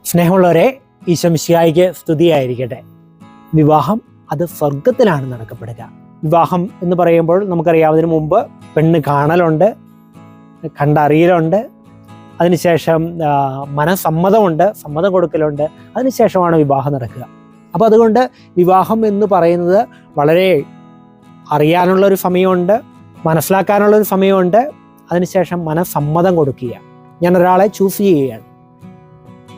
സ്നേഹമുള്ളവരെ, ഈശോ മിശിഹായ്ക്ക് സ്തുതിയായിരിക്കട്ടെ. വിവാഹം അത് സ്വർഗത്തിലാണ് നടക്കപ്പെടുക. വിവാഹം എന്ന് പറയുമ്പോൾ നമുക്കറിയാവുന്നതിന് മുമ്പ് പെണ്ണ് കാണലുണ്ട്, കണ്ടറിയലുണ്ട്, അതിനുശേഷം മനസമ്മതമുണ്ട്, സമ്മതം കൊടുക്കലുണ്ട്, അതിനുശേഷമാണ് വിവാഹം നടക്കുക. അപ്പോൾ അതുകൊണ്ട് വിവാഹം എന്ന് പറയുന്നത് വളരെ അറിയാനുള്ളൊരു സമയമുണ്ട്, മനസ്സിലാക്കാനുള്ളൊരു സമയമുണ്ട്, അതിനുശേഷം മനസമ്മതം കൊടുക്കുക. ഞാൻ ഒരാളെ ചൂസ് ചെയ്യുകയാണ്,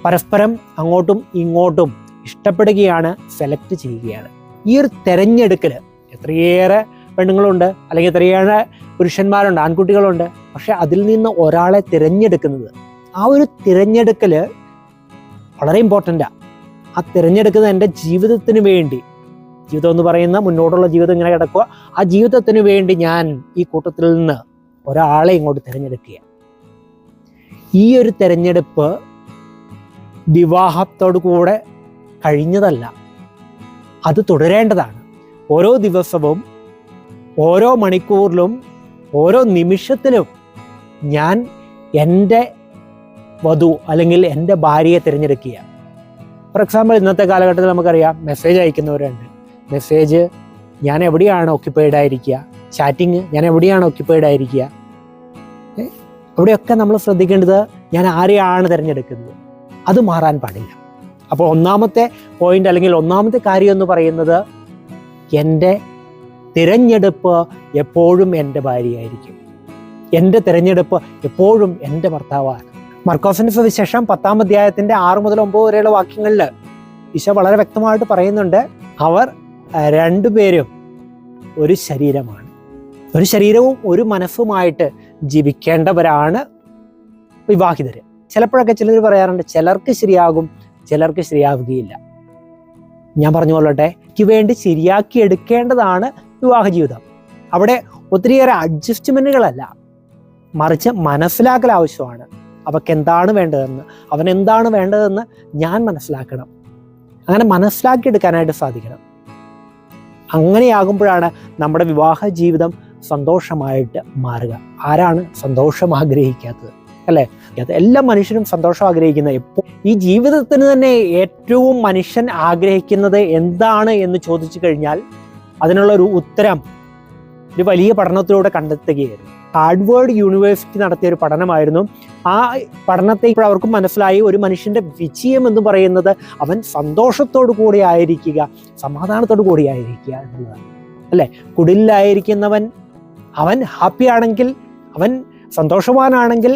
പരസ്പരം അങ്ങോട്ടും ഇങ്ങോട്ടും ഇഷ്ടപ്പെടുകയാണ്, സെലക്ട് ചെയ്യുകയാണ്. ഈ ഒരു തിരഞ്ഞെടുക്കൽ, എത്രയേറെ പെണ്ണുങ്ങളുണ്ട്, അല്ലെങ്കിൽ എത്രയേറെ പുരുഷന്മാരുണ്ട്, ആൺകുട്ടികളുണ്ട്, പക്ഷെ അതിൽ നിന്ന് ഒരാളെ തിരഞ്ഞെടുക്കുന്നത്, ആ ഒരു തിരഞ്ഞെടുക്കൽ വളരെ ഇമ്പോർട്ടൻ്റാണ്. ആ തിരഞ്ഞെടുക്കുന്നത് എൻ്റെ ജീവിതത്തിന് വേണ്ടി, ജീവിതം എന്ന് പറയുന്ന മുന്നോട്ടുള്ള ജീവിതം ഇങ്ങനെ കിടക്കുക, ആ ജീവിതത്തിന് വേണ്ടി ഞാൻ ഈ കൂട്ടത്തിൽ നിന്ന് ഒരാളെ ഇങ്ങോട്ട് തിരഞ്ഞെടുക്കുക. ഈ ഒരു തിരഞ്ഞെടുപ്പ് വിവാഹത്തോടു കൂടെ കഴിഞ്ഞതല്ല, അത് തുടരേണ്ടതാണ്. ഓരോ ദിവസവും, ഓരോ മണിക്കൂറിലും, ഓരോ നിമിഷത്തിലും ഞാൻ എൻ്റെ വധു അല്ലെങ്കിൽ എൻ്റെ ഭാര്യയെ തിരഞ്ഞെടുക്കുക. ഫോർ എക്സാമ്പിൾ, ഇന്നത്തെ കാലഘട്ടത്തിൽ നമുക്കറിയാം, മെസ്സേജ് അയക്കുന്നവരുണ്ട്. മെസ്സേജ് ഞാൻ എവിടെയാണ് ഓക്യുപ്പൈഡ് ആയിരിക്കുക, ചാറ്റിങ് ഞാൻ എവിടെയാണ് ഓക്യുപ്പൈഡ് ആയിരിക്കുക, അവിടെയൊക്കെ നമ്മൾ ശ്രദ്ധിക്കേണ്ടത് ഞാൻ ആരെയാണ് തിരഞ്ഞെടുക്കുന്നത്. അത് മാറാൻ പാടില്ല. അപ്പോൾ ഒന്നാമത്തെ പോയിന്റ് അല്ലെങ്കിൽ ഒന്നാമത്തെ കാര്യം എന്ന് പറയുന്നത്, എൻ്റെ തിരഞ്ഞെടുപ്പ് എപ്പോഴും എൻ്റെ ഭാര്യയായിരിക്കും, എൻ്റെ തിരഞ്ഞെടുപ്പ് എപ്പോഴും എൻ്റെ ഭർത്താവാണ്. മർക്കോസിന്റെ സുവിശേഷം 10-ാം അധ്യായത്തിന്റെ 6 മുതൽ 9 വരെയുള്ള വാക്യങ്ങളിൽ ഈശോ വളരെ വ്യക്തമായിട്ട് പറയുന്നുണ്ട്, അവർ രണ്ടുപേരും ഒരു ശരീരമാണ്, ഒരു ശരീരവും ഒരു മനസ്സുമായിട്ട് ജീവിക്കേണ്ടവരാണ് വിവാഹിതര്. ചിലപ്പോഴൊക്കെ ചിലർ പറയാറുണ്ട്, ചിലർക്ക് ശരിയാകും, ചിലർക്ക് ശരിയാവുകയില്ല. ഞാൻ പറഞ്ഞു കൊള്ളട്ടെ, എനിക്ക് വേണ്ടി ശരിയാക്കി എടുക്കേണ്ടതാണ് വിവാഹ ജീവിതം. അവിടെ ഒത്തിരിയേറെ അഡ്ജസ്റ്റ്മെന്റുകളല്ല, മറിച്ച് മനസ്സിലാക്കൽ ആവശ്യമാണ്. അവർക്ക് എന്താണ് വേണ്ടതെന്ന്, അവൻ എന്താണ് വേണ്ടതെന്ന് ഞാൻ മനസ്സിലാക്കണം. അങ്ങനെ മനസ്സിലാക്കിയെടുക്കാനായിട്ട് സാധിക്കണം. അങ്ങനെയാകുമ്പോഴാണ് നമ്മുടെ വിവാഹ ജീവിതം സന്തോഷമായിട്ട് മാറുക. ആരാണ് സന്തോഷം ആഗ്രഹിക്കാത്തത്? അല്ലേ? എല്ലാ മനുഷ്യരും സന്തോഷം ആഗ്രഹിക്കുന്നത്. എപ്പോൾ ഈ ജീവിതത്തിന് തന്നെ ഏറ്റവും മനുഷ്യൻ ആഗ്രഹിക്കുന്നത് എന്താണ് എന്ന് ചോദിച്ചു കഴിഞ്ഞാൽ അതിനുള്ള ഒരു ഉത്തരം ഒരു വലിയ പഠനത്തിലൂടെ കണ്ടെത്തുകയായിരുന്നു. ഹാർഡ്വേർഡ് യൂണിവേഴ്സിറ്റി നടത്തിയ ഒരു പഠനമായിരുന്നു. ആ പഠനത്തെ ഇപ്പോൾ അവർക്കും മനസ്സിലായി, ഒരു മനുഷ്യന്റെ വിജയം എന്ന് പറയുന്നത് അവൻ സന്തോഷത്തോടു കൂടി ആയിരിക്കുക, സമാധാനത്തോടു കൂടി ആയിരിക്കുക എന്നുള്ളതാണ്. അല്ലെ? കുടിലായിരിക്കുന്നവൻ അവൻ ഹാപ്പി ആണെങ്കിൽ, അവൻ സന്തോഷവാനാണെങ്കിൽ,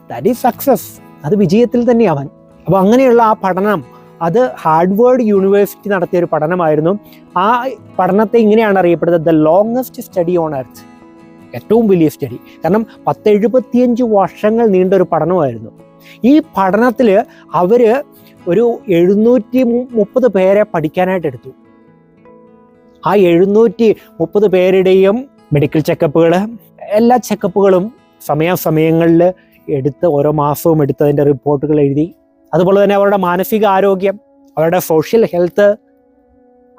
ദാറ്റ് ഈസ് സക്സസ്, അത് വിജയത്തിൽ തന്നെ അവൻ. അപ്പോൾ അങ്ങനെയുള്ള ആ പഠനം, അത് ഹാർഡ്വേർഡ് യൂണിവേഴ്സിറ്റി നടത്തിയ ഒരു പഠനമായിരുന്നു. ആ പഠനത്തെ ഇങ്ങനെയാണ് അറിയപ്പെടുന്നത്, the longest study on earth, ഏറ്റവും വലിയ സ്റ്റഡി. കാരണം 1075 വർഷങ്ങൾ നീണ്ടൊരു പഠനമായിരുന്നു. ഈ പഠനത്തിൽ അവർ ഒരു 730 പേരെ പഠിക്കാനായിട്ട് എടുത്തു. ആ 730 പേരുടെയും മെഡിക്കൽ ചെക്കപ്പുകൾ, എല്ലാ ചെക്കപ്പുകളും സമയാസമയങ്ങളിൽ എടുത്ത്, ഓരോ മാസവും എടുത്ത് അതിൻ്റെ റിപ്പോർട്ടുകൾ എഴുതി. അതുപോലെ തന്നെ അവരുടെ മാനസിക ആരോഗ്യം, അവരുടെ സോഷ്യൽ ഹെൽത്ത്,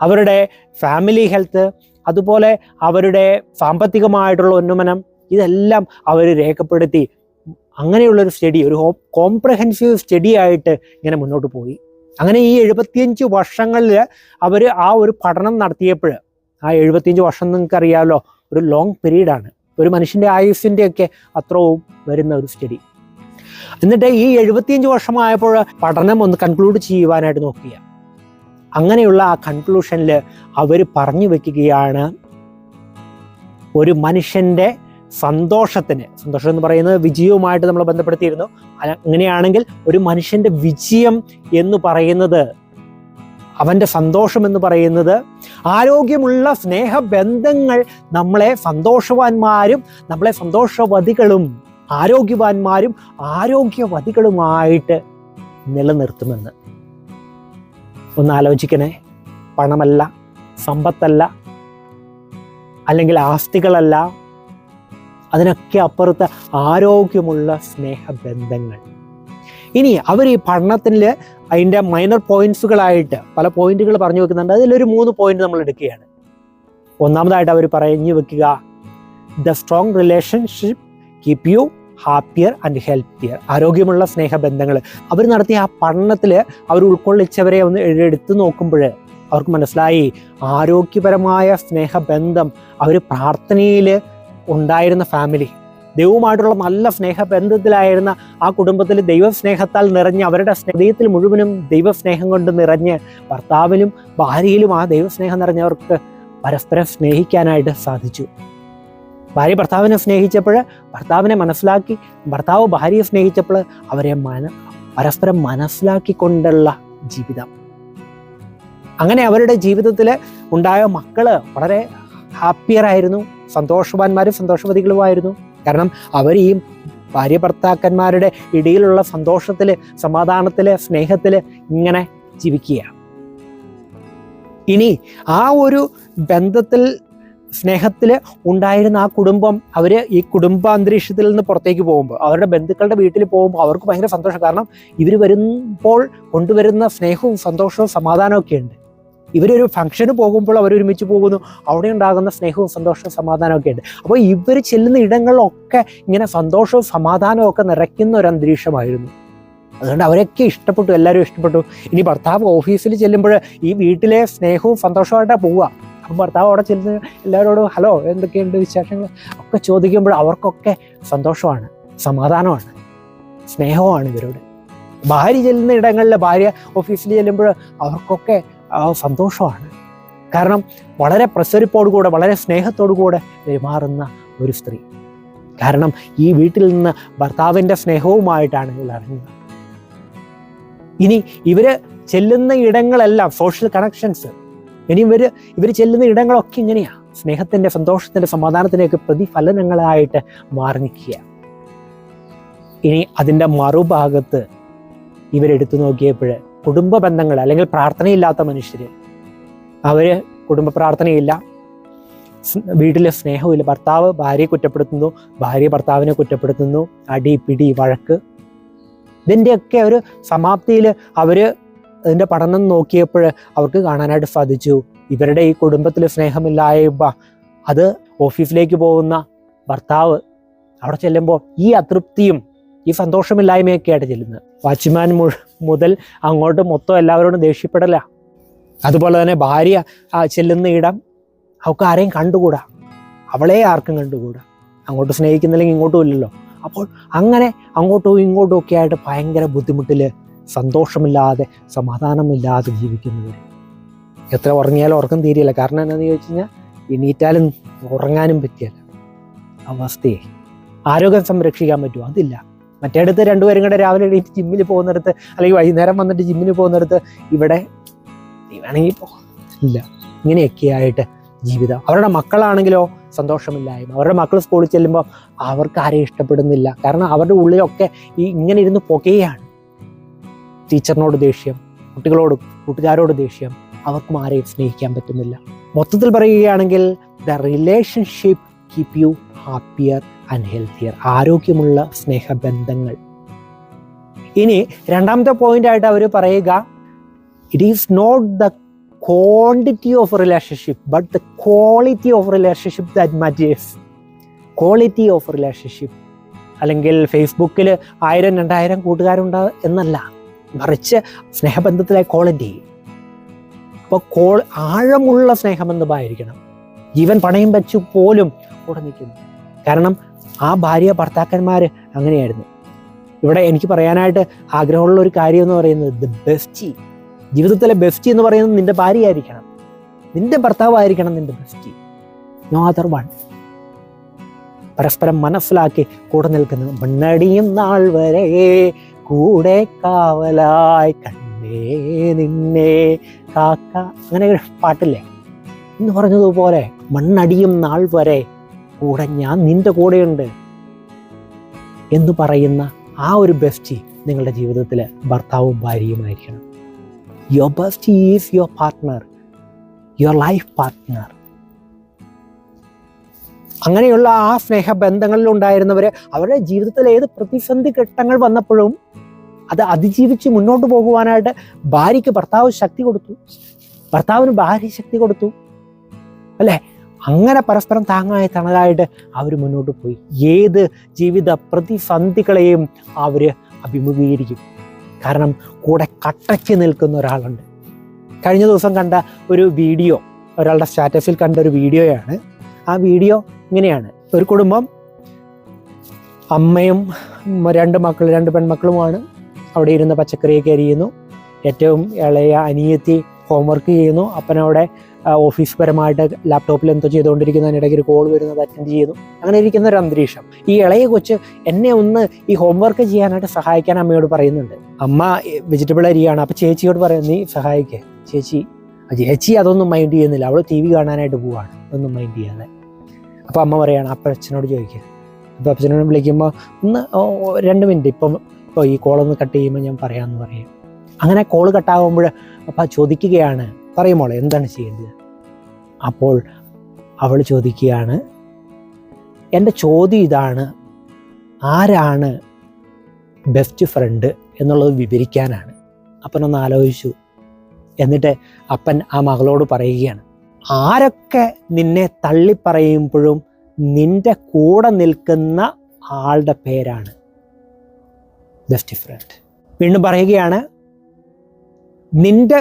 അവരുടെ ഫാമിലി ഹെൽത്ത്, അതുപോലെ അവരുടെ സാമ്പത്തികമായിട്ടുള്ള ഉന്നമനം, ഇതെല്ലാം അവർ രേഖപ്പെടുത്തി. അങ്ങനെയുള്ളൊരു സ്റ്റഡി, ഒരു കോംപ്രഹെൻസീവ് സ്റ്റഡി ആയിട്ട് ഇങ്ങനെ മുന്നോട്ട് പോയി. അങ്ങനെ ഈ 75 വർഷങ്ങളിൽ അവർ ആ ഒരു പഠനം നടത്തിയപ്പോൾ, ആ 75 വർഷം നിങ്ങൾക്കറിയാമല്ലോ, ഒരു ലോങ് പീരീഡാണ്, ഒരു മനുഷ്യൻ്റെ ആയുസ്സിൻ്റെയൊക്കെ അത്രയും വരുന്ന ഒരു സ്റ്റഡി. എന്നിട്ട് ഈ 75 വർഷമായപ്പോൾ പഠനം ഒന്ന് കൺക്ലൂഡ് ചെയ്യുവാനായിട്ട് നോക്കുക. അങ്ങനെയുള്ള ആ കൺക്ലൂഷനിൽ അവർ പറഞ്ഞു വെക്കുകയാണ്, ഒരു മനുഷ്യൻ്റെ സന്തോഷത്തിന്, സന്തോഷം എന്ന് പറയുന്നത് വിജയവുമായിട്ട് നമ്മൾ ബന്ധപ്പെടുത്തിയിരുന്നു. അങ്ങനെയാണെങ്കിൽ ഒരു മനുഷ്യൻ്റെ വിജയം എന്ന് പറയുന്നത്, അവൻ്റെ സന്തോഷം എന്ന് പറയുന്നത്, ആരോഗ്യമുള്ള സ്നേഹബന്ധങ്ങൾ നമ്മളെ സന്തോഷവാന്മാരും നമ്മളെ സന്തോഷവതികളും, ആരോഗ്യവാന്മാരും ആരോഗ്യവതികളുമായിട്ട് നിലനിർത്തുമെന്ന്. ഒന്ന് ആലോചിക്കണേ. പണമല്ല, സമ്പത്തല്ല, അല്ലെങ്കിൽ ആസ്തികളല്ല, അതിനൊക്കെ അപ്പുറത്ത് ആരോഗ്യമുള്ള സ്നേഹബന്ധങ്ങൾ. ഇനി അവർ ഈ പഠനത്തിൽ അതിൻ്റെ മൈനർ പോയിന്റ്സുകളായിട്ട് പല പോയിന്റുകൾ പറഞ്ഞു വെക്കുന്നുണ്ട്. അതിലൊരു 3 പോയിന്റ് നമ്മൾ എടുക്കുകയാണ്. ഒന്നാമതായിട്ട് അവർ പറഞ്ഞു വെക്കുക, the strong relationship keep you happier and healthier. ആരോഗ്യമുള്ള സ്നേഹബന്ധങ്ങൾ. അവർ നടത്തിയ ആ പഠനത്തിൽ അവർ ഉൾക്കൊള്ളിച്ചവരെ ഒന്ന് എടുത്തു നോക്കുമ്പോൾ അവർക്ക് മനസ്സിലായി ആരോഗ്യപരമായ സ്നേഹബന്ധം, അവർ പ്രാർത്ഥനയിൽ ഉണ്ടായിരുന്ന ഫാമിലി, ദൈവവുമായിട്ടുള്ള നല്ല സ്നേഹബന്ധത്തിലായിരുന്ന ആ കുടുംബത്തിൽ ദൈവസ്നേഹത്താൽ നിറഞ്ഞ് അവരുടെ ഹൃദയത്തിൽ മുഴുവനും ദൈവസ്നേഹം കൊണ്ട് നിറഞ്ഞ് ഭർത്താവിലും ഭാര്യയിലും ആ ദൈവസ്നേഹം നിറഞ്ഞവർക്ക് പരസ്പരം സ്നേഹിക്കാനായിട്ട് സാധിച്ചു. ഭാര്യ ഭർത്താവിനെ സ്നേഹിച്ചപ്പോൾ ഭർത്താവിനെ മനസ്സിലാക്കി, ഭർത്താവ് ഭാര്യയെ സ്നേഹിച്ചപ്പോൾ അവരെ പരസ്പരം മനസ്സിലാക്കിക്കൊണ്ടുള്ള ജീവിതം. അങ്ങനെ അവരുടെ ജീവിതത്തിൽ ഉണ്ടായ മക്കള് വളരെ ഹാപ്പിയറായിരുന്നു, സന്തോഷവാന്മാരും സന്തോഷവതികളുമായിരുന്നു. കാരണം അവർ ഈ ഭാര്യ ഭർത്താക്കന്മാരുടെ ഇടയിലുള്ള സന്തോഷത്തിൽ, സമാധാനത്തിൽ, സ്നേഹത്തിൽ ഇങ്ങനെ ജീവിക്കുക. ഇനി ആ ഒരു ബന്ധത്തിൽ, സ്നേഹത്തിൽ ഉണ്ടായിരുന്ന ആ കുടുംബം, അവർ ഈ കുടുംബാന്തരീക്ഷത്തിൽ നിന്ന് പുറത്തേക്ക് പോകുമ്പോൾ, അവരുടെ ബന്ധുക്കളുടെ വീട്ടിൽ പോകുമ്പോൾ അവർക്ക് ഭയങ്കര സന്തോഷം. കാരണം ഇവർ വരുമ്പോൾ കൊണ്ടുവരുന്ന സ്നേഹവും സന്തോഷവും സമാധാനവും ഒക്കെ ഉണ്ട്. ഇവരൊരു ഫംഗ്ഷന് പോകുമ്പോൾ അവരൊരുമിച്ച് പോകുന്നു, അവിടെ ഉണ്ടാകുന്ന സ്നേഹവും സന്തോഷവും സമാധാനവും ഒക്കെ ഉണ്ട്. അപ്പോൾ ഇവർ ചെല്ലുന്ന ഇടങ്ങളിലൊക്കെ ഇങ്ങനെ സന്തോഷവും സമാധാനവും ഒക്കെ നിറയ്ക്കുന്ന ഒരു അന്തരീക്ഷമായിരുന്നു. അതുകൊണ്ട് അവരൊക്കെ ഇഷ്ടപ്പെട്ടു, എല്ലാവരും ഇഷ്ടപ്പെട്ടു. ഇനി ഭർത്താവ് ഓഫീസിൽ ചെല്ലുമ്പോൾ ഈ വീട്ടിലെ സ്നേഹവും സന്തോഷമായിട്ടാണ് പോവുക. അപ്പം ഭർത്താവ് അവിടെ ചെല്ലുന്ന എല്ലാവരോടും ഹലോ എന്തൊക്കെയുണ്ട് വിശേഷങ്ങൾ ഒക്കെ ചോദിക്കുമ്പോൾ അവർക്കൊക്കെ സന്തോഷമാണ്, സമാധാനമാണ്, സ്നേഹമാണ് ഇവരോട്. ഭാര്യ ചെല്ലുന്ന ഇടങ്ങളിൽ, ഭാര്യ ഓഫീസിൽ ചെല്ലുമ്പോൾ അവർക്കൊക്കെ സന്തോഷമാണ്. കാരണം വളരെ പ്രസരിപ്പോടുകൂടെ, വളരെ സ്നേഹത്തോടുകൂടെ പെരുമാറുന്ന ഒരു സ്ത്രീ. കാരണം ഈ വീട്ടിൽ നിന്ന് ഭർത്താവിൻ്റെ സ്നേഹവുമായിട്ടാണ് ഇവർ അറിഞ്ഞത്. ഇനി ഇവര് ചെല്ലുന്ന ഇടങ്ങളെല്ലാം സോഷ്യൽ കണക്ഷൻസ്, ഇനി ഇവർ ചെല്ലുന്ന ഇടങ്ങളൊക്കെ ഇങ്ങനെയാ സ്നേഹത്തിൻ്റെ, സന്തോഷത്തിൻ്റെ, സമാധാനത്തിൻ്റെയൊക്കെ പ്രതിഫലനങ്ങളായിട്ട് മാറി നിൽക്കുക. ഇനി അതിൻ്റെ മറുഭാഗത്ത് ഇവരെടുത്തു നോക്കിയപ്പോൾ കുടുംബ ബന്ധങ്ങൾ, അല്ലെങ്കിൽ പ്രാർത്ഥനയില്ലാത്ത മനുഷ്യർ, അവർ കുടുംബ പ്രാർത്ഥനയില്ല, വീട്ടിലെ സ്നേഹമില്ല. ഭർത്താവ് ഭാര്യയെ കുറ്റപ്പെടുത്തുന്നു, ഭാര്യ ഭർത്താവിനെ കുറ്റപ്പെടുത്തുന്നു, അടി പിടി വഴക്ക്. ഇതിൻ്റെയൊക്കെ ഒരു സമാപ്തിയിൽ അവർ അതിൻ്റെ പഠനം നോക്കിയപ്പോൾ അവർക്ക് കാണാനായിട്ട് സാധിച്ചു, ഇവരുടെ ഈ കുടുംബത്തിൽ സ്നേഹമില്ലായ്മ, അത് ഓഫീസിലേക്ക് പോകുന്ന ഭർത്താവ് അവിടെ ചെല്ലുമ്പോൾ ഈ അതൃപ്തിയും ഈ സന്തോഷമില്ലായ്മയൊക്കെ ആയിട്ട് ചെല്ലുന്നത്. വാച്ച്മാൻ മുതൽ അങ്ങോട്ട് മൊത്തം എല്ലാവരോടും ദേഷ്യപ്പെടല. അതുപോലെ തന്നെ ഭാര്യ ചെല്ലുന്ന ഇടം അവൾക്ക് ആരെയും കണ്ടുകൂടാ, അവളെ ആർക്കും കണ്ടുകൂടാ, അങ്ങോട്ട് സ്നേഹിക്കുന്നില്ലെങ്കിൽ ഇങ്ങോട്ടും ഇല്ലല്ലോ. അപ്പോൾ അങ്ങനെ അങ്ങോട്ടും ഇങ്ങോട്ടും ഒക്കെ ആയിട്ട് ഭയങ്കര ബുദ്ധിമുട്ടിൽ, സന്തോഷമില്ലാതെ, സമാധാനമില്ലാതെ ജീവിക്കുന്നവർ. എത്ര ഉറങ്ങിയാലും ഉറക്കം തീരില്ല. കാരണം എന്താണെന്ന് ചോദിച്ചു കഴിഞ്ഞാൽ എണീറ്റാലും ഉറങ്ങാനും പറ്റിയല്ല അവസ്ഥയെ. ആരോഗ്യം സംരക്ഷിക്കാൻ പറ്റുമോ? അതില്ല. മറ്റേടത്ത് രണ്ടുപേരും കൂടെ രാവിലെ എണീറ്റ് ജിമ്മിൽ പോകുന്നിടത്ത്, അല്ലെങ്കിൽ വൈകുന്നേരം വന്നിട്ട് ജിമ്മിന് പോകുന്നിടത്ത് ഇവിടെ വേണമെങ്കിൽ ഇല്ല. ഇങ്ങനെയൊക്കെയായിട്ട് ജീവിതം. അവരുടെ മക്കളാണെങ്കിലോ സന്തോഷമില്ലായ്മ. അവരുടെ മക്കൾ സ്കൂളിൽ ചെല്ലുമ്പോൾ അവർക്ക് ആരെയും ഇഷ്ടപ്പെടുന്നില്ല. കാരണം അവരുടെ ഉള്ളിലൊക്കെ ഇങ്ങനെ ഇരുന്ന് പുകയാണ്. ടീച്ചറിനോട് ദേഷ്യം, കുട്ടികളോട്, കൂട്ടുകാരോട് ദേഷ്യം, അവർക്കും ആരെയും സ്നേഹിക്കാൻ പറ്റുന്നില്ല. മൊത്തത്തിൽ പറയുകയാണെങ്കിൽ the relationship keep you happier and healthier. ആരോഗ്യമുള്ള സ്നേഹബന്ധങ്ങൾ. ഇനി രണ്ടാമത്തെ പോയിന്റ് ആയിട്ട് അവർ പറയുക, it is not the quantity of relationship but the quality of relationship that matters. Quality of relationship, അല്ലെങ്കിൽ ഫേസ്ബുക്കിൽ 1000-2000 കൂട്ടുകാരുണ്ട് എന്നല്ല, മറിച്ച് സ്നേഹബന്ധത്തിലെ ക്വാളിറ്റി. അപ്പോൾ ആഴമുള്ള സ്നേഹബന്ധമായിരിക്കണം. ജീവൻ പണയം വെച്ചു പോലും കൂടെ നിൽക്കുന്നു. കാരണം ആ ഭാര്യ ഭർത്താക്കന്മാർ അങ്ങനെയായിരുന്നു. ഇവിടെ എനിക്ക് പറയാനായിട്ട് ആഗ്രഹമുള്ള ഒരു കാര്യം എന്ന് പറയുന്നത്, ദ ബെസ്റ്റി, ജീവിതത്തിലെ ബെസ്റ്റി എന്ന് പറയുന്നത് നിന്റെ ഭാര്യയായിരിക്കണം, നിന്റെ ഭർത്താവായിരിക്കണം നിന്റെ ബെസ്റ്റി, നോ അതർ വൺ. പരസ്പരം മനസ്സിലാക്കി കൂടെ നിൽക്കുന്നത്. മണ്ണടിയും നാൾ വരെ കൂടെ കാവലായി കണ്ടേ നിന്നെ കാക്ക, അങ്ങനെ ഒരു പാട്ടില്ലേ എന്ന് പറഞ്ഞതുപോലെ, മണ്ണടിയും നാൾ വരെ കൂടെ ഞാൻ നിന്റെ കൂടെയുണ്ട് എന്ന് പറയുന്ന ആ ഒരു ബെസ്റ്റി നിങ്ങളുടെ ജീവിതത്തിൽ ഭർത്താവും ഭാര്യയുമായിരിക്കണം. Your bestie is your partner, your life partner. അങ്ങനെയുള്ള ആ സ്നേഹബന്ധങ്ങളിൽ ഉണ്ടായിരുന്നവർ അവരുടെ ജീവിതത്തിൽ ഏത് പ്രതിസന്ധി ഘട്ടങ്ങൾ വന്നപ്പോഴും അത് അതിജീവിച്ച് മുന്നോട്ട് പോകുവാനായിട്ട് ഭാര്യയ്ക്ക് ഭർത്താവ് ശക്തി കൊടുത്തു, ഭർത്താവിന് ഭാര്യ ശക്തി കൊടുത്തു, അല്ലേ? അങ്ങനെ പരസ്പരം താങ്ങായി തണലായിട്ട് അവർ മുന്നോട്ട് പോയി. ഏത് ജീവിത പ്രതിസന്ധികളെയും അവർ അഭിമുഖീകരിക്കും. കാരണം കൂടെ കട്ടയ്ക്ക് നിൽക്കുന്ന ഒരാളുണ്ട്. കഴിഞ്ഞ ദിവസം കണ്ട ഒരു വീഡിയോ, ഒരാളുടെ സ്റ്റാറ്റസിൽ കണ്ട ഒരു വീഡിയോയാണ്. ആ വീഡിയോ ഇങ്ങനെയാണ്: ഒരു കുടുംബം, അമ്മയും 2 പെൺമക്കളുമാണ്. അവിടെ ഇരുന്ന് പച്ചക്കറിയൊക്കെ അരിയുന്നു. ഏറ്റവും ഇളയ അനിയത്തി ഹോംവർക്ക് ചെയ്യുന്നു. അപ്പനവിടെ ഓഫീസ് പരമായിട്ട് ലാപ്ടോപ്പിൽ എന്തോ ചെയ്തുകൊണ്ടിരിക്കുന്നതിനിടയ്ക്ക് ഒരു കോൾ വരുന്നത് അറ്റൻഡ് ചെയ്യുന്നു. അങ്ങനെ ഇരിക്കുന്ന ഒരു അന്തരീക്ഷം. ഈ ഇളയ കൊച്ച് എന്നെ ഒന്ന് ഈ ഹോംവർക്ക് ചെയ്യാനായിട്ട് സഹായിക്കാൻ അമ്മയോട് പറയുന്നുണ്ട്. അമ്മ വെജിറ്റബിൾ അരിയാണ്. അപ്പോൾ ചേച്ചിയോട് പറയും, നീ സഹായിക്കേ. ചേച്ചി അതൊന്നും മൈൻഡ് ചെയ്യുന്നില്ല. അവൾ TV കാണാനായിട്ട് പോവാണ്, ഒന്നും മൈൻഡ് ചെയ്യാതെ. അപ്പോൾ അമ്മ പറയാണ്, അപ്പം അച്ഛനോട് ചോദിക്കുക. അപ്പോൾ അച്ഛനോട് വിളിക്കുമ്പോൾ ഒന്ന് 2 മിനിറ്റ്, ഇപ്പോൾ ഈ കോളൊന്ന് കട്ട് ചെയ്യുമ്പോൾ ഞാൻ പറയാമെന്ന് പറയും. അങ്ങനെ കോള് കട്ടാകുമ്പോൾ അപ്പം ചോദിക്കുകയാണ്, പറയുമോളെ എന്താണ് ചെയ്യേണ്ടത്? അപ്പോൾ അവൾ ചോദിക്കുകയാണ്, എൻ്റെ ചോദ്യം ഇതാണ്, ആരാണ് ബെസ്റ്റ് ഫ്രണ്ട് എന്നുള്ളത് വിവരിക്കാനാണ്. അപ്പനൊന്ന് ആലോചിച്ചു. എന്നിട്ട് അപ്പൻ ആ മകളോട് പറയുകയാണ്, ആരൊക്കെ നിന്നെ തള്ളിപ്പറയുമ്പോഴും നിന്റെ കൂടെ നിൽക്കുന്ന ആളുടെ പേരാണ് ബെസ്റ്റ് ഫ്രണ്ട്. വീണ്ടും പറയുകയാണ്, നിന്റെ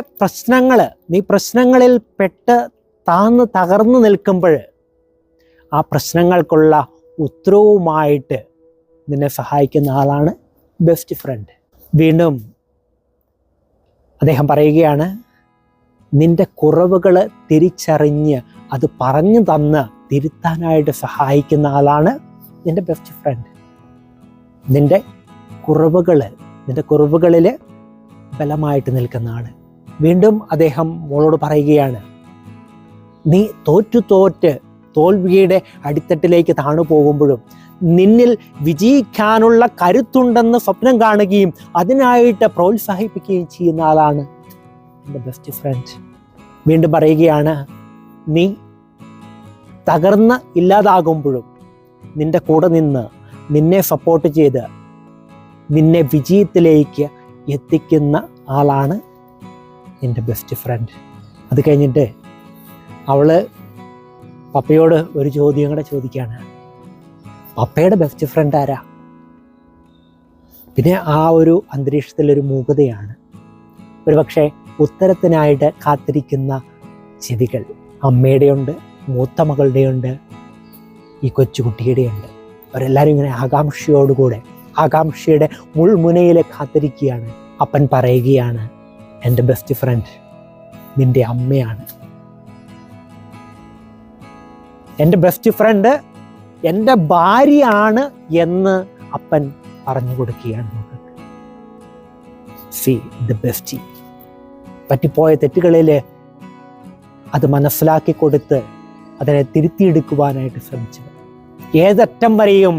നീ പ്രശ്നങ്ങളിൽ പെട്ട് തകർന്നു നിൽക്കുമ്പോൾ ആ പ്രശ്നങ്ങൾക്കുള്ള ഉത്തരവുമായിട്ട് നിന്നെ സഹായിക്കുന്ന ആളാണ് ബെസ്റ്റ് ഫ്രണ്ട്. വീണ്ടും അദ്ദേഹം പറയുകയാണ്, നിന്റെ കുറവുകൾ തിരിച്ചറിഞ്ഞ് അത് പറഞ്ഞു തന്ന് തിരുത്താനായിട്ട് സഹായിക്കുന്ന ആളാണ് നിന്റെ ബെസ്റ്റ് ഫ്രണ്ട്. നിന്റെ കുറവുകളിൽ ബലമായിട്ട് നിൽക്കുന്ന ആള്. വീണ്ടും അദ്ദേഹം മോളോട് പറയുകയാണ്, നീ തോൽവിയുടെ അടിത്തട്ടിലേക്ക് താണു പോകുമ്പോഴും നിന്നിൽ വിജയിക്കാനുള്ള കരുത്തുണ്ടെന്ന് സ്വപ്നം കാണുകയും അതിനായിട്ട് പ്രോത്സാഹിപ്പിക്കുകയും ചെയ്യുന്ന ആളാണ് എൻ്റെ ബെസ്റ്റ് ഫ്രണ്ട്. വീണ്ടും പറയുകയാണ്, നീ തകർന്ന് ഇല്ലാതാകുമ്പോഴും നിന്റെ കൂടെ നിന്ന് നിന്നെ സപ്പോർട്ട് ചെയ്ത് നിന്നെ വിജയത്തിലേക്ക് എത്തിക്കുന്ന ആളാണ് എൻ്റെ ബെസ്റ്റ് ഫ്രണ്ട്. അത് കഴിഞ്ഞിട്ട് അവള് പപ്പയോട് ഒരു ചോദ്യം കൂടെ ചോദിക്കുകയാണ്, പപ്പയുടെ ബെസ്റ്റ് ഫ്രണ്ട് ആരാ? പിന്നെ ആ ഒരു അന്തരീക്ഷത്തിലൊരു മൂകതയാണ്. ഒരു പക്ഷേ ഉത്തരത്തിനായിട്ട് കാത്തിരിക്കുന്ന ചെവികൾ അമ്മയുടെയുണ്ട്, മൂത്ത മകളുടെയുണ്ട്, ഈ കൊച്ചുകുട്ടിയുടെയുണ്ട്. അവരെല്ലാവരും ഇങ്ങനെ ആകാംക്ഷയുടെ മുൾമുനയിൽ കാത്തിരിക്കുകയാണ്. അപ്പൻ പറയുകയാണ്, എൻ്റെ ബെസ്റ്റ് ഫ്രണ്ട് നിൻ്റെ അമ്മയാണ്. എൻ്റെ ബെസ്റ്റ് ഫ്രണ്ട് എൻ്റെ ഭാര്യയാണ് എന്ന് അപ്പൻ പറഞ്ഞു കൊടുക്കുകയാണ് മക്കൾക്ക്. C the bestie. പറ്റിപ്പോയ തെറ്റുകളിൽ അത് മനസ്സിലാക്കി കൊടുത്ത് അതിനെ തിരുത്തിയെടുക്കുവാനായിട്ട് ശ്രമിച്ചത്. ഏതറ്റം വരെയും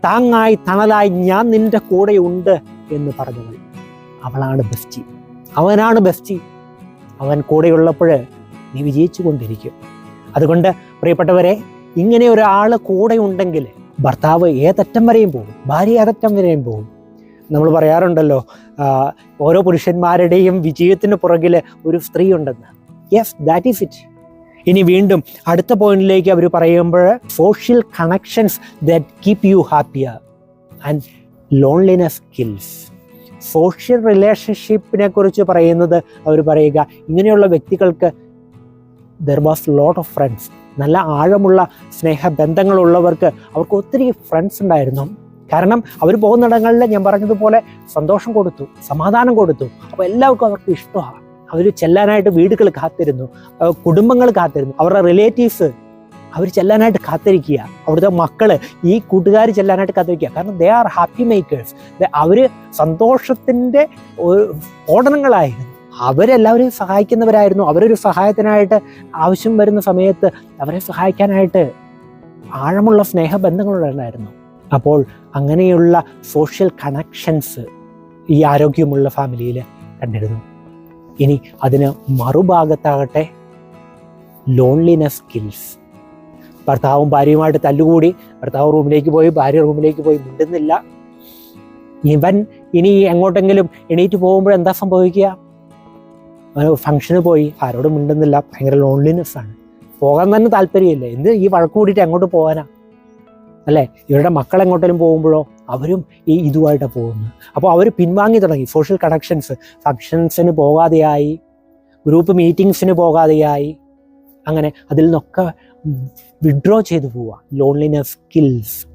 താങ്ങായി തണലായി ഞാൻ നിന്റെ കൂടെയുണ്ട് എന്ന് പറഞ്ഞവൾ, അവളാണ് ബെസ്റ്റി. അവനാണ് ബെസ്റ്റി. അവൻ കൂടെയുള്ളപ്പോൾ നീ വിജയിച്ചു കൊണ്ടിരിക്കും. അതുകൊണ്ട് പ്രിയപ്പെട്ടവരെ, ഇങ്ങനെ ഒരാൾ കൂടെ ഉണ്ടെങ്കിൽ ഭർത്താവ് ഏതറ്റം വരെയും പോകും, ഭാര്യ ഏതറ്റം വരെയും പോകും. നമ്മൾ പറയാറുണ്ടല്ലോ, ഓരോ പുരുഷന്മാരുടെയും വിജയത്തിന് പുറകിൽ ഒരു സ്ത്രീ ഉണ്ടെന്ന്. Yes, that is it. ഇനി വീണ്ടും അടുത്ത പോയിന്റിലേക്ക് അവർ പറയുമ്പോൾ, social connections that keep you happier and loneliness kills. Social റിലേഷൻഷിപ്പിനെ കുറിച്ച് പറയുന്നത് അവർ പറയുക, ഇങ്ങനെയുള്ള വ്യക്തികൾക്ക് there was lot of friends. നല്ല ആഴമുള്ള സ്നേഹബന്ധങ്ങളുള്ളവർക്ക് അവർക്ക് ഒത്തിരി ഫ്രണ്ട്സ് ഉണ്ടായിരുന്നു. കാരണം അവർ പോകുന്നിടങ്ങളിൽ ഞാൻ പറഞ്ഞതുപോലെ സന്തോഷം കൊടുത്തു, സമാധാനം കൊടുത്തു. അപ്പോൾ എല്ലാവർക്കും അവർക്ക് ഇഷ്ടമാണ്. അവർ ചെല്ലാനായിട്ട് വീടുകൾ കാത്തിരുന്നു, കുടുംബങ്ങൾ കാത്തിരുന്നു, അവരുടെ റിലേറ്റീവ്സ് അവർ ചെല്ലാനായിട്ട് കാത്തിരിക്കുക, അവിടുത്തെ മക്കൾ, ഈ കൂട്ടുകാർ ചെല്ലാനായിട്ട് കാത്തിരിക്കുക. കാരണം ദേ ആർ ഹാപ്പി മേക്കേഴ്സ്. അവർ സന്തോഷത്തിൻ്റെ സ്ഫോടനങ്ങളായിരുന്നു. അവരെല്ലാവരെയും സഹായിക്കുന്നവരായിരുന്നു. അവരൊരു സഹായത്തിനായിട്ട് ആവശ്യം വരുന്ന സമയത്ത് അവരെ സഹായിക്കാനായിട്ട് ആഴമുള്ള സ്നേഹബന്ധങ്ങളുണ്ടായിരുന്നു. അപ്പോൾ അങ്ങനെയുള്ള സോഷ്യൽ കണക്ഷൻസ് ഈ ആരോഗ്യമുള്ള ഫാമിലിയിൽ കണ്ടിരുന്നു. ഇനി അതിന് മറുഭാഗത്താകട്ടെ ലോൺലിനെസ് കിൽസ്. ഭർത്താവും ഭാര്യയുമായിട്ട് തല്ലുകൂടി, ഭർത്താവ് റൂമിലേക്ക് പോയി, ഭാര്യ റൂമിലേക്ക് പോയി, മിണ്ടുന്നില്ല. ഇവൻ ഇനി എങ്ങോട്ടെങ്കിലും എണീറ്റ് പോകുമ്പോൾ എന്താ സംഭവിക്കുക? ഫംഗ്ഷന് പോയി, ആരോടും മിണ്ടുന്നില്ല, ഭയങ്കര ലോൺലിനെസ് ആണ്. പോകാൻ തന്നെ താല്പര്യമില്ല. എന്ത് ഈ വഴക്ക് കൂടിയിട്ട് എങ്ങോട്ട് പോകാനാ അല്ലേ? ഇവരുടെ മക്കൾ എങ്ങോട്ടെങ്കിലും പോകുമ്പോഴോ അവരും ഇതുമായിട്ടാണ് പോകുന്നത്. അപ്പോൾ അവർ പിൻവാങ്ങി തുടങ്ങി. സോഷ്യൽ കണക്ഷൻസ്, ഫങ്ഷൻസിന് പോകാതെയായി, ഗ്രൂപ്പ് മീറ്റിങ്സിന് പോകാതെയായി, അങ്ങനെ അതിൽ നിന്നൊക്കെ വിഡ്രോ ചെയ്തു പോവുക. ലോൺലിനെസ്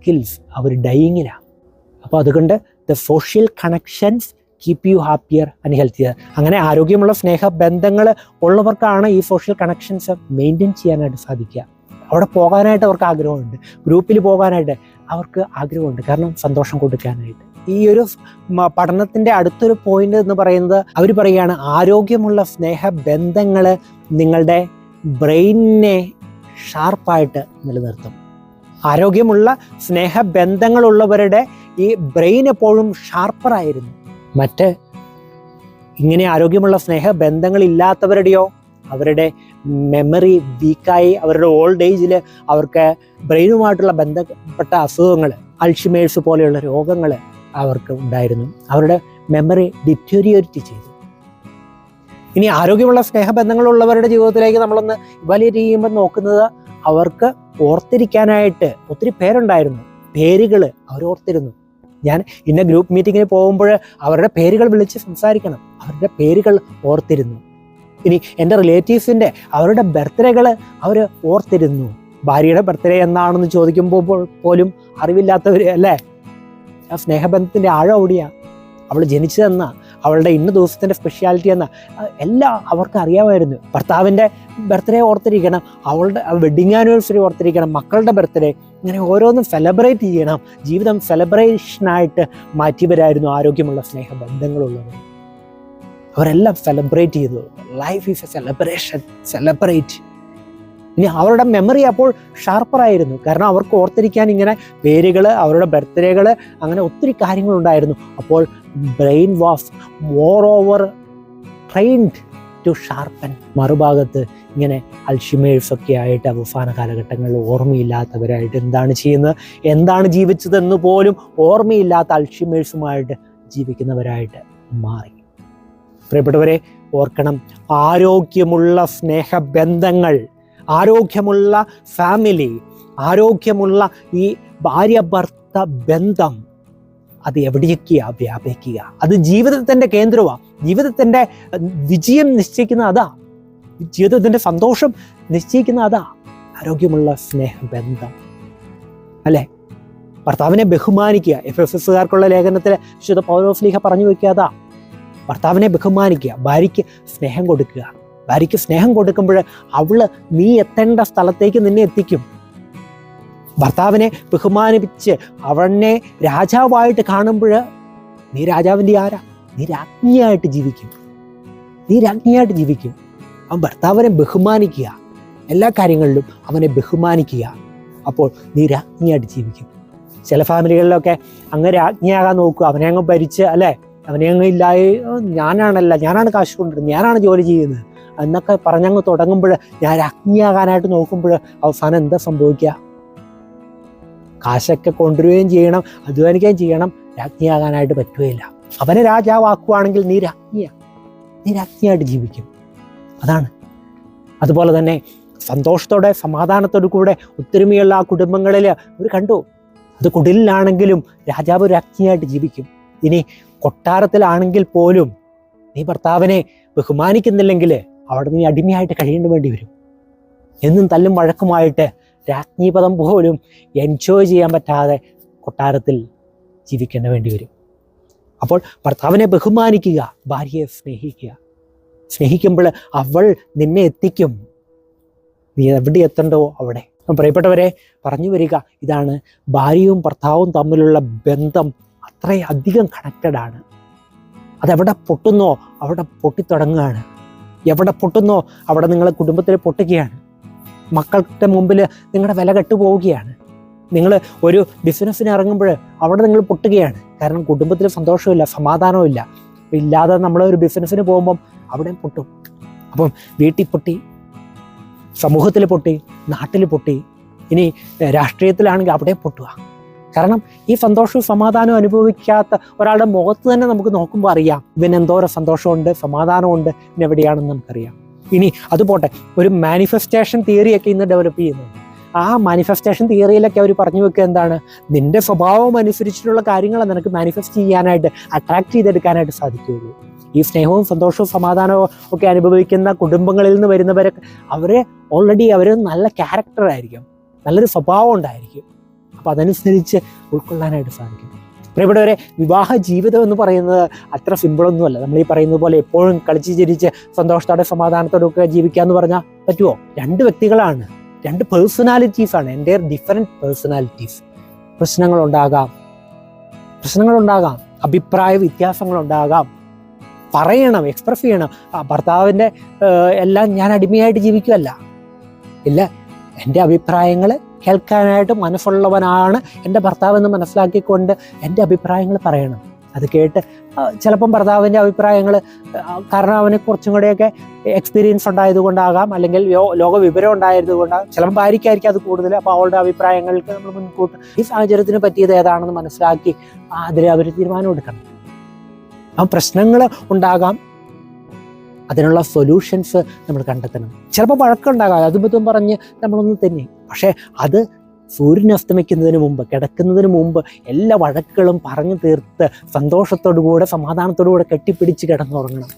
കിൽസ് അവർ ഡൈയിങ്ങിലാണ്. അപ്പോൾ അതുകൊണ്ട് the social connections keep U happier and healthier. അങ്ങനെ ആരോഗ്യമുള്ള സ്നേഹബന്ധങ്ങൾ ഉള്ളവർക്കാണ് ഈ സോഷ്യൽ കണക്ഷൻസ് മെയിൻറ്റെയിൻ ചെയ്യാനായിട്ട് സാധിക്കുക. അവിടെ പോകാനായിട്ട് അവർക്ക് ആഗ്രഹമുണ്ട്, ഗ്രൂപ്പിൽ പോകാനായിട്ട് അവർക്ക് ആഗ്രഹമുണ്ട്, കാരണം സന്തോഷം കൊടുക്കാനായിട്ട്. ഈ ഒരു പഠനത്തിൻ്റെ അടുത്തൊരു പോയിന്റ് എന്ന് പറയുന്നത്, അവർ പറയുകയാണ് ആരോഗ്യമുള്ള സ്നേഹബന്ധങ്ങൾ നിങ്ങളുടെ ബ്രെയിനിനെ ഷാർപ്പായിട്ട് നിലനിർത്തും. ആരോഗ്യമുള്ള സ്നേഹബന്ധങ്ങളുള്ളവരുടെ ഈ ബ്രെയിൻ എപ്പോഴും ഷാർപ്പറായിരുന്നു. മറ്റ് ഇങ്ങനെ ആരോഗ്യമുള്ള സ്നേഹബന്ധങ്ങളില്ലാത്തവരുടെയോ അവരുടെ മെമ്മറി വീക്കായി, അവരുടെ ഓൾഡ് ഏജിൽ അവർക്ക് ബ്രെയിനുമായിട്ടുള്ള ബന്ധപ്പെട്ട അസുഖങ്ങൾ, അൾഷിമേഴ്സ് പോലെയുള്ള രോഗങ്ങൾ അവർക്ക് ഉണ്ടായിരുന്നു. അവരുടെ മെമ്മറി ഡിറ്റീരിയോറേറ്റ് ചെയ്തു. ഇനി ആരോഗ്യമുള്ള സ്നേഹബന്ധങ്ങളുള്ളവരുടെ ജീവിതത്തിലേക്ക് നമ്മളൊന്ന് ഇവാലുവേറ്റ് ചെയ്യുമ്പോൾ നോക്കുന്നത്, അവർക്ക് ഓർത്തിരിക്കാനായിട്ട് ഒത്തിരി പേരുണ്ടായിരുന്നു. പേരുകൾ അവർ ഓർത്തിരുന്നു. ഞാൻ ഇന്ന ഗ്രൂപ്പ് മീറ്റിങ്ങിന് പോകുമ്പോൾ അവരുടെ പേരുകൾ വിളിച്ച് സംസാരിക്കണം, അവരുടെ പേരുകൾ ഓർത്തിരുന്നു. ഇനി എൻ്റെ റിലേറ്റീവ്സിൻ്റെ അവരുടെ ബർത്ത്ഡേകൾ അവർ ഓർത്തിരുന്നു. ഭാര്യയുടെ ബർത്ത്ഡേ എന്നാണെന്ന് ചോദിക്കുമ്പോൾ പോലും അറിവില്ലാത്തവർ അല്ലേ? ആ സ്നേഹബന്ധത്തിൻ്റെ ആഴം അവിടെയാണ്. അവൾ ജനിച്ചതെന്ന, അവളുടെ ഇന്ന ദിവസത്തിൻ്റെ സ്പെഷ്യാലിറ്റി എന്ന എല്ലാം അവർക്ക് അറിയാമായിരുന്നു. ഭർത്താവിൻ്റെ ബർത്ത്ഡേ ഓർത്തിരിക്കണം, അവളുടെ വെഡിങ് ആനിവേഴ്സറി ഓർത്തിരിക്കണം, മക്കളുടെ ബർത്ത്ഡേ, ഇങ്ങനെ ഓരോന്നും സെലിബ്രേറ്റ് ചെയ്യണം. ജീവിതം സെലിബ്രേഷനായിട്ട് മാറ്റിയവരായിരുന്നു ആരോഗ്യമുള്ള സ്നേഹബന്ധങ്ങളുള്ളവർ. അവരെല്ലാം സെലിബ്രേറ്റ് ചെയ്തു. Life is A celebration, celebrate. ഇനി അവരുടെ മെമ്മറി അപ്പോൾ ഷാർപ്പറായിരുന്നു, കാരണം അവർക്ക് ഓർത്തിരിക്കാൻ ഇങ്ങനെ പേരുകൾ, അവരുടെ ബർത്ത്ഡേകൾ, അങ്ങനെ ഒത്തിരി കാര്യങ്ങളുണ്ടായിരുന്നു. അപ്പോൾ brain was more over trained to sharpen. മറുഭാഗത്ത് ഇങ്ങനെ അൾഷിമേഴ്സൊക്കെ ആയിട്ട് അവസാന കാലഘട്ടങ്ങളിൽ ഓർമ്മയില്ലാത്തവരായിട്ട് എന്താണ് ചെയ്യുന്നത്, എന്താണ് ജീവിച്ചതെന്ന് പോലും ഓർമ്മയില്ലാത്ത അൾഷിമേഴ്സുമായിട്ട് ജീവിക്കുന്നവരായിട്ട് മാറി. പ്രിയപ്പെട്ടവരെ, ഓർക്കണം, ആരോഗ്യമുള്ള സ്നേഹബന്ധങ്ങൾ, ആരോഗ്യമുള്ള ഫാമിലി, ആരോഗ്യമുള്ള ഈ ഭാര്യ ഭർത്ത ബന്ധം, അത് എവിടേക്കാണ് വ്യാപിക്കുക? അത് ജീവിതത്തിൻ്റെ കേന്ദ്രമാണ്. ജീവിതത്തിൻ്റെ വിജയം നിശ്ചയിക്കുന്ന അതാ, ജീവിതത്തിൻ്റെ സന്തോഷം നിശ്ചയിക്കുന്ന അതാ, ആരോഗ്യമുള്ള സ്നേഹബന്ധം അല്ലേ? ഭർത്താവിനെ ബഹുമാനിക്കുക. എഫെസസുകാർക്കുള്ള ലേഖനത്തിൽ വിശുദ്ധ പൗലോസ്ലീഹ പറഞ്ഞു വയ്ക്കുക അതാ, ഭർത്താവിനെ ബഹുമാനിക്കുക, ഭാര്യയ്ക്ക് സ്നേഹം കൊടുക്കുക. ഭാര്യയ്ക്ക് സ്നേഹം കൊടുക്കുമ്പോൾ അവള് നീ എത്തേണ്ട സ്ഥലത്തേക്ക് നിന്നെ എത്തിക്കും. ഭർത്താവിനെ ബഹുമാനിപ്പിച്ച് അവനെ രാജാവായിട്ട് കാണുമ്പോൾ നീ രാജാവിൻ്റെ ആരാ? നീ രാജ്ഞിയായിട്ട് ജീവിക്കും. നീ രാജ്ഞിയായിട്ട് ജീവിക്കും. അവൻ ഭർത്താവിനെ ബഹുമാനിക്കുക, എല്ലാ കാര്യങ്ങളിലും അവനെ ബഹുമാനിക്കുക. അപ്പോൾ നീ രാജ്ഞിയായിട്ട് ജീവിക്കും. ചില ഫാമിലികളിലൊക്കെ അങ്ങ് രാജ്ഞിയാകാൻ നോക്കുക, അവനെ അങ്ങ് ഭരിച്ച് അല്ലേ, അവനെ അങ്ങ് ഇല്ലായി, ഞാനാണ് കാശ് കൊണ്ടിരുന്നത്, ഞാനാണ് ജോലി ചെയ്യുന്നത് എന്നൊക്കെ പറഞ്ഞങ്ങ് തുടങ്ങുമ്പോൾ, ഞാൻ രാജ്ഞിയാകാനായിട്ട് നോക്കുമ്പോൾ അവസാനം എന്താ സംഭവിക്കുക? കാശൊക്കെ കൊണ്ടുവരികയും ചെയ്യണം, അധ്വാനിക്കുകയും ചെയ്യണം, രാജ്ഞിയാകാനായിട്ട് പറ്റുകയില്ല. അവനെ രാജാവാക്കുവാണെങ്കിൽ നീ രാജ്ഞിയായിട്ട് ജീവിക്കും. അതാണ്. അതുപോലെ തന്നെ സന്തോഷത്തോടെ സമാധാനത്തോടു കൂടെ ഒത്തൊരുമയുള്ള ആ കുടുംബങ്ങളിൽ അവർ കണ്ടു, അത് കുടിലാണെങ്കിലും രാജാവ് രാജ്ഞിയായിട്ട് ജീവിക്കും. ഇനി കൊട്ടാരത്തിലാണെങ്കിൽ പോലും നീ ഭർത്താവിനെ ബഹുമാനിക്കുന്നില്ലെങ്കിൽ അവിടെ നീ അടിമയായിട്ട് കഴിയേണ്ടി വേണ്ടി വരും. എന്നും തല്ലും വഴക്കുമായിട്ട് രാജ്ഞിപദം പോലും എൻജോയ് ചെയ്യാൻ പറ്റാതെ കൊട്ടാരത്തിൽ ജീവിക്കേണ്ടി വേണ്ടി വരും. അപ്പോൾ ഭർത്താവിനെ ബഹുമാനിക്കുക, ഭാര്യയെ സ്നേഹിക്കുമ്പോൾ അവൾ നിന്നെ എത്തിക്കും. നീ എവിടെ എത്തണ്ടോ അവിടെ. പ്രിയപ്പെട്ടവരെ, പറഞ്ഞു വരിക ഇതാണ്, ഭാര്യയും ഭർത്താവും തമ്മിലുള്ള ബന്ധം അത്രയധികം കണക്റ്റഡാണ്. അതെവിടെ പൊട്ടുന്നോ അവിടെ പൊട്ടിത്തുടങ്ങുകയാണ്. എവിടെ പൊട്ടുന്നോ അവിടെ നിങ്ങളെ കുടുംബത്തിൽ പൊട്ടുകയാണ്. മക്കളുടെ മുമ്പിൽ നിങ്ങളുടെ വില കെട്ടുപോവുകയാണ്. നിങ്ങൾ ഒരു ബിസിനസ്സിന് ഇറങ്ങുമ്പോൾ അവിടെ നിങ്ങൾ പൊട്ടുകയാണ്. കാരണം കുടുംബത്തിൽ സന്തോഷമില്ല, സമാധാനമില്ല. ഇല്ലാതെ നമ്മളൊരു ബിസിനസ്സിന് പോകുമ്പം അവിടെ പൊട്ടും. അപ്പം വീട്ടിൽ പൊട്ടി, സമൂഹത്തിൽ പൊട്ടി, നാട്ടിൽ പൊട്ടി, ഇനി രാഷ്ട്രീയത്തിലാണെങ്കിൽ അവിടെ പൊട്ടുക. കാരണം ഈ സന്തോഷവും സമാധാനവും അനുഭവിക്കാത്ത ഒരാളുടെ മുഖത്ത് തന്നെ നമുക്ക് നോക്കുമ്പോൾ അറിയാം ഇവൻ എന്തോരം സന്തോഷമുണ്ട്, സമാധാനമുണ്ട്, ഇവനെവിടെയാണെന്ന് നമുക്കറിയാം. ഇനി അത് പോട്ടെ, ഒരു മാനിഫെസ്റ്റേഷൻ തിയറിയൊക്കെ ഇന്ന് ഡെവലപ്പ് ചെയ്യുന്നുണ്ട്. ആ മാനിഫെസ്റ്റേഷൻ തിയറിയിലൊക്കെ അവർ പറഞ്ഞു വെക്കുക എന്താണ്, നിന്റെ സ്വഭാവം അനുസരിച്ചിട്ടുള്ള കാര്യങ്ങൾ നിനക്ക് മാനിഫെസ്റ്റ് ചെയ്യാനായിട്ട്, അട്രാക്ട് ചെയ്തെടുക്കാനായിട്ട് സാധിക്കുകയുള്ളൂ. ഈ സ്നേഹവും സന്തോഷവും സമാധാനവും ഒക്കെ അനുഭവിക്കുന്ന കുടുംബങ്ങളിൽ നിന്ന് വരുന്നവരൊക്കെ അവർ നല്ല ക്യാരക്ടറായിരിക്കും, നല്ലൊരു സ്വഭാവം ഉണ്ടായിരിക്കും. അപ്പം അതനുസരിച്ച് ഉൾക്കൊള്ളാനായിട്ട് സാധിക്കും. പ്രിയപ്പെട്ടവരെ, വിവാഹ ജീവിതം എന്ന് പറയുന്നത് അത്ര സിമ്പിളൊന്നുമല്ല. നമ്മൾ ഈ പറയുന്നത് പോലെ എപ്പോഴും കളിച്ച് ചിരിച്ച് സന്തോഷത്തോടെ സമാധാനത്തോടെ ഒക്കെ ജീവിക്കാമെന്ന് പറഞ്ഞാൽ പറ്റുമോ? രണ്ട് വ്യക്തികളാണ്, രണ്ട് പേഴ്സണാലിറ്റീസാണ്, എൻ്റെ ഡിഫറെൻറ്റ് പേഴ്സണാലിറ്റീസ്. പ്രശ്നങ്ങളുണ്ടാകാം, അഭിപ്രായ വ്യത്യാസങ്ങളുണ്ടാകാം, പറയണം, എക്സ്പ്രസ് ചെയ്യണം. ഭർത്താവിൻ്റെ എല്ലാം ഞാൻ അടിമയായിട്ട് ജീവിക്കുകയല്ല. ഇല്ല, എൻ്റെ അഭിപ്രായങ്ങൾ കേൾക്കാനായിട്ട് മനസ്സുള്ളവനാണ് എൻ്റെ ഭർത്താവെന്ന് മനസ്സിലാക്കിക്കൊണ്ട് എൻ്റെ അഭിപ്രായങ്ങൾ പറയണം. അത് കേട്ട് ചിലപ്പം ഭർത്താവിൻ്റെ അഭിപ്രായങ്ങൾ, കാരണം അവന് കുറച്ചും കൂടെയൊക്കെ എക്സ്പീരിയൻസ് ഉണ്ടായതുകൊണ്ടാകാം, അല്ലെങ്കിൽ ലോക വിവരം ഉണ്ടായതുകൊണ്ടാകാം, ചിലപ്പോൾ ഭാര്യയ്ക്കായിരിക്കും അത് കൂടുതൽ. അപ്പോൾ അവളുടെ അഭിപ്രായങ്ങൾക്ക് നമ്മൾ മുൻകൂട്ട് ഈ സാഹചര്യത്തിന് പറ്റിയത് ഏതാണെന്ന് മനസ്സിലാക്കി അതിൽ അവർ തീരുമാനം എടുക്കണം. ആ പ്രശ്നങ്ങൾ ഉണ്ടാകാം, അതിനുള്ള സൊല്യൂഷൻസ് നമ്മൾ കണ്ടെത്തണം. ചിലപ്പോൾ വഴക്കുണ്ടാകാം, അതും പറഞ്ഞ് നമ്മളൊന്ന് തന്നെ. പക്ഷേ അത് സൂര്യൻ അസ്തമിക്കുന്നതിന് മുമ്പ്, കിടക്കുന്നതിന് മുമ്പ് എല്ലാ വഴക്കുകളും പറഞ്ഞു തീർത്ത് സന്തോഷത്തോടുകൂടെ സമാധാനത്തോടുകൂടെ കെട്ടിപ്പിടിച്ച് കിടന്നുറങ്ങണം.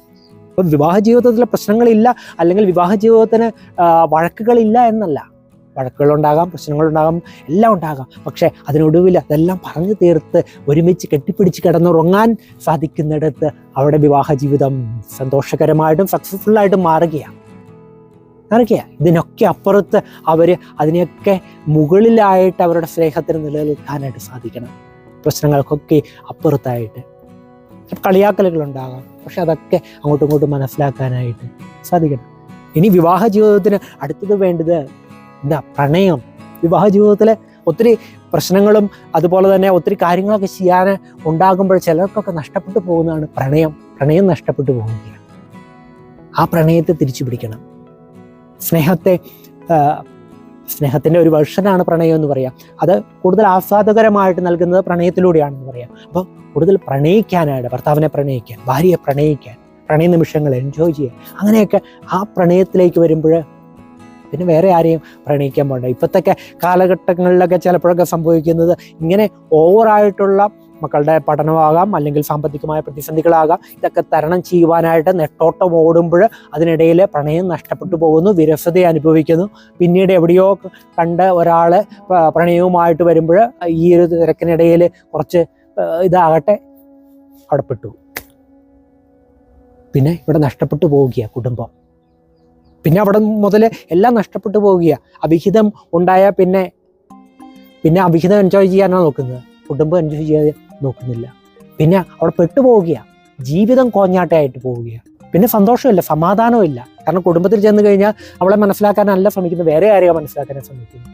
അപ്പം വിവാഹ ജീവിതത്തിലെ പ്രശ്നങ്ങളില്ല, അല്ലെങ്കിൽ വിവാഹ ജീവിതത്തിന് വഴക്കുകളില്ല എന്നല്ല. വഴക്കുകളുണ്ടാകാം, പ്രശ്നങ്ങളുണ്ടാകാം, എല്ലാം ഉണ്ടാകാം. പക്ഷേ അതിനൊടുവിൽ അതെല്ലാം പറഞ്ഞു തീർത്ത് ഒരുമിച്ച് കെട്ടിപ്പിടിച്ച് കിടന്നുറങ്ങാൻ സാധിക്കുന്നിടത്ത് അവിടെ വിവാഹ ജീവിതം സന്തോഷകരമായിട്ടും സക്സസ്ഫുള്ളായിട്ടും മാറുകയാണ്. ഇതിനൊക്കെ അപ്പുറത്ത് അതിനെയൊക്കെ മുകളിലായിട്ട് അവരുടെ സ്നേഹത്തിന് നിലനിൽക്കാനായിട്ട് സാധിക്കണം. പ്രശ്നങ്ങൾക്കൊക്കെ അപ്പുറത്തായിട്ട് കളിയാക്കലുകളുണ്ടാകാം, പക്ഷെ അതൊക്കെ അങ്ങോട്ടും ഇങ്ങോട്ടും മനസ്സിലാക്കാനായിട്ട് സാധിക്കണം. ഇനി വിവാഹ ജീവിതത്തിന് അടുത്തത് വേണ്ടത് പ്രണയം. വിവാഹ ജീവിതത്തിലെ ഒത്തിരി പ്രശ്നങ്ങളും അതുപോലെ തന്നെ ഒത്തിരി കാര്യങ്ങളൊക്കെ ചെയ്യാൻ ഉണ്ടാകുമ്പോൾ ചിലർക്കൊക്കെ നഷ്ടപ്പെട്ടു പോകുന്നതാണ് പ്രണയം നഷ്ടപ്പെട്ടു പോവുകയാണ്. ആ പ്രണയത്തെ തിരിച്ചു പിടിക്കണം. സ്നേഹത്തിൻ്റെ ഒരു വെർഷനാണ് പ്രണയം എന്ന് പറയാം. അത് കൂടുതൽ ആസ്വാദകരമായിട്ട് നൽകുന്നത് പ്രണയത്തിലൂടെയാണെന്ന് പറയാം. അപ്പോൾ കൂടുതൽ പ്രണയിക്കാനായിട്ട്, ഭർത്താവിനെ പ്രണയിക്കാൻ, ഭാര്യയെ പ്രണയിക്കാൻ, പ്രണയ നിമിഷങ്ങൾ എൻജോയ് ചെയ്യാൻ, അങ്ങനെയൊക്കെ ആ പ്രണയത്തിലേക്ക് വരുമ്പോൾ പിന്നെ വേറെ ആരെയും പ്രണയിക്കാൻ പോകണ്ട. ഇപ്പോഴത്തെ കാലഘട്ടങ്ങളിലൊക്കെ ചിലപ്പോഴൊക്കെ സംഭവിക്കുന്നത് ഇങ്ങനെ ഓവറായിട്ടുള്ള മക്കളുടെ പഠനമാകാം, അല്ലെങ്കിൽ സാമ്പത്തികമായ പ്രതിസന്ധികളാകാം, ഇതൊക്കെ തരണം ചെയ്യുവാനായിട്ട് നെട്ടോട്ടം ഓടുമ്പോൾ അതിനിടയിൽ പ്രണയം നഷ്ടപ്പെട്ടു പോകുന്നു, വിരസത അനുഭവിക്കുന്നു. പിന്നീട് എവിടെയോ കണ്ട ഒരാൾ പ്രണയവുമായിട്ട് വരുമ്പോൾ ഈ ഒരു തിരക്കിനിടയിൽ കുറച്ച് ഇതാകട്ടെ അവിടെ പെട്ടു, പിന്നെ ഇവിടെ നഷ്ടപ്പെട്ടു പോവുകയാണ് കുടുംബം. പിന്നെ അവിടെ മുതൽ എല്ലാം നഷ്ടപ്പെട്ടു പോവുകയാണ്. അവിഹിതം ഉണ്ടായാൽ പിന്നെ അവിഹിതം എൻജോയ് ചെയ്യാനാണ് നോക്കുന്നത്, കുടുംബം എൻജോയ് ചെയ്യാൻ നോക്കുന്നില്ല. പിന്നെ അവിടെ പെട്ടുപോവുകയാണ്, ജീവിതം കോഞ്ഞാട്ടയായിട്ട് പോവുകയാണ്. പിന്നെ സന്തോഷമില്ല, സമാധാനമില്ല. കാരണം കുടുംബത്തിൽ ചെന്ന് കഴിഞ്ഞാൽ അവളെ മനസ്സിലാക്കാനല്ല ശ്രമിക്കുന്നത്, വേറെ ആരെയാണ് മനസ്സിലാക്കാനാണ് ശ്രമിക്കുന്നത്.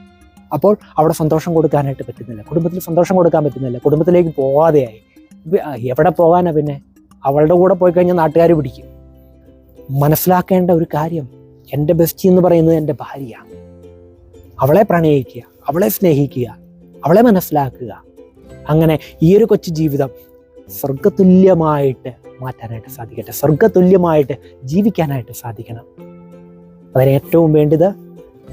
അപ്പോൾ അവിടെ സന്തോഷം കൊടുക്കാനായിട്ട് പറ്റുന്നില്ല, കുടുംബത്തിൽ സന്തോഷം കൊടുക്കാൻ പറ്റുന്നില്ല, കുടുംബത്തിലേക്ക് പോവാതെയായി. എവിടെ പോകാനാണ്? പിന്നെ അവളുടെ കൂടെ പോയി കഴിഞ്ഞാൽ നാട്ടുകാർ പിടിക്കും. മനസ്സിലാക്കേണ്ട ഒരു കാര്യം, എൻ്റെ ബെസ്റ്റി എന്ന് പറയുന്നത് എൻ്റെ ഭാര്യയാണ്. അവളെ പ്രണയിക്കുക, അവളെ സ്നേഹിക്കുക, അവളെ മനസ്സിലാക്കുക. അങ്ങനെ ഈ ഒരു കൊച്ചു ജീവിതം സ്വർഗതുല്യമായിട്ട് മാറ്റാനായിട്ട് സാധിക്കട്ടെ, സ്വർഗതുല്യമായിട്ട് ജീവിക്കാനായിട്ട് സാധിക്കണം. അതിന് ഏറ്റവും വേണ്ടത്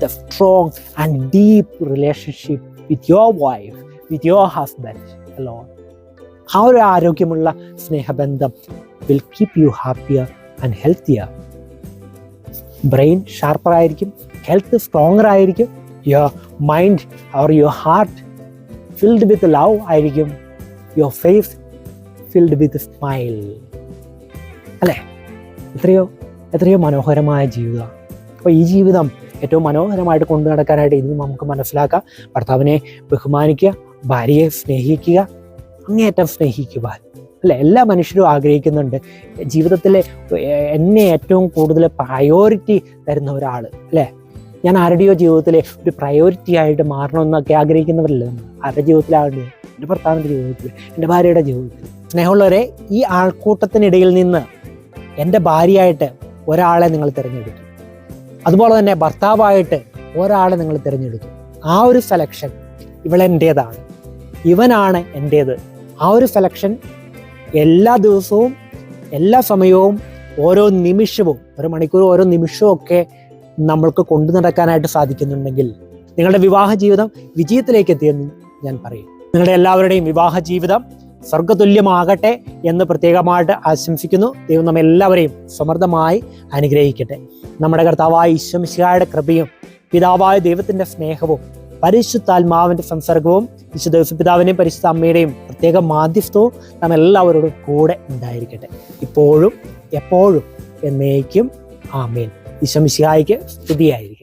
the strong and deep relationship with your wife, with your husband alone. ആ ഒരു ആരോഗ്യമുള്ള സ്നേഹബന്ധം will keep you happier and healthier. Brain sharper ആയിരിക്കും, ഹെൽത്ത് സ്ട്രോങ്ങർ ആയിരിക്കും, your mind or your heart filled with love ആയിരിക്കും, your face filled with smile. അല്ലേ? എത്രയോ മനോഹരമായ ജീവിതം. അപ്പോൾ ഈ ജീവിതം ഏറ്റവും മനോഹരമായിട്ട് കൊണ്ടു നടക്കാനായിട്ട് ഇന്ന് നമുക്ക് മനസ്സിലാക്കാം. ഭർത്താവിനെ ബഹുമാനിക്കുക, ഭാര്യയെ സ്നേഹിക്കുക, അങ്ങേയറ്റം സ്നേഹിക്കുക. അല്ലേ? എല്ലാ മനുഷ്യരും ആഗ്രഹിക്കുന്നുണ്ട് ജീവിതത്തിൽ എന്നെ ഏറ്റവും കൂടുതൽ പ്രയോറിറ്റി തരുന്ന ഒരാൾ. അല്ലേ? ഞാൻ ആരുടെയോ ജീവിതത്തിൽ ഒരു പ്രയോറിറ്റി ആയിട്ട് മാറണമെന്നൊക്കെ ആഗ്രഹിക്കുന്നവരല്ലേ നമ്മൾ. ആരുടെ ജീവിതത്തിലാകേണ്ടത്? എൻ്റെ ഭർത്താവിൻ്റെ ജീവിതത്തിൽ, എൻ്റെ ഭാര്യയുടെ ജീവിതത്തിൽ. സ്നേഹമുള്ളവരെ, ഈ ആൾക്കൂട്ടത്തിനിടയിൽ നിന്ന് എൻ്റെ ഭാര്യയായിട്ട് ഒരാളെ നിങ്ങൾ തിരഞ്ഞെടുത്തു, അതുപോലെ തന്നെ ഭർത്താവായിട്ട് ഒരാളെ നിങ്ങൾ തിരഞ്ഞെടുത്തു. ആ ഒരു സെലക്ഷൻ ഇവളെൻ്റേതാണ്, ഇവനാണ് എൻ്റേത്. ആ ഒരു സെലക്ഷൻ എല്ലാ ദിവസവും എല്ലാ സമയവും ഓരോ നിമിഷവും, ഒരു മണിക്കൂർ ഓരോ നിമിഷവും ഒക്കെ നമ്മൾക്ക് കൊണ്ടു നടക്കാനായിട്ട് സാധിക്കുന്നുണ്ടെങ്കിൽ നിങ്ങളുടെ വിവാഹ ജീവിതം വിജയത്തിലേക്ക് എത്തിയെന്ന് ഞാൻ പറയും. നിങ്ങളുടെ എല്ലാവരുടെയും വിവാഹ ജീവിതം സ്വർഗതുല്യമാകട്ടെ എന്ന് പ്രത്യേകമായിട്ട് ആശംസിക്കുന്നു. ദൈവം നമ്മെല്ലാവരെയും സമൃദ്ധമായി അനുഗ്രഹിക്കട്ടെ. നമ്മുടെ കർത്താവായ ഈശോ മിശിഹായുടെ കൃപയും പിതാവായ ദൈവത്തിന്റെ സ്നേഹവും പരിശുദ്ധാത്മാവിന്റെ സംസർഗവും വിശുദ്ധ പിതാവിന്റെയും പരിശുദ്ധ അമ്മയുടെയും പ്രത്യേക മാധ്യസ്ഥവും നമ്മെല്ലാവരോടും കൂടെ ഉണ്ടായിരിക്കട്ടെ, ഇപ്പോഴും എപ്പോഴും എന്നേക്കും. ആമേൻ. ഈശോ മിശിഹായ്ക്ക് സ്തുതിയായിരിക്കും.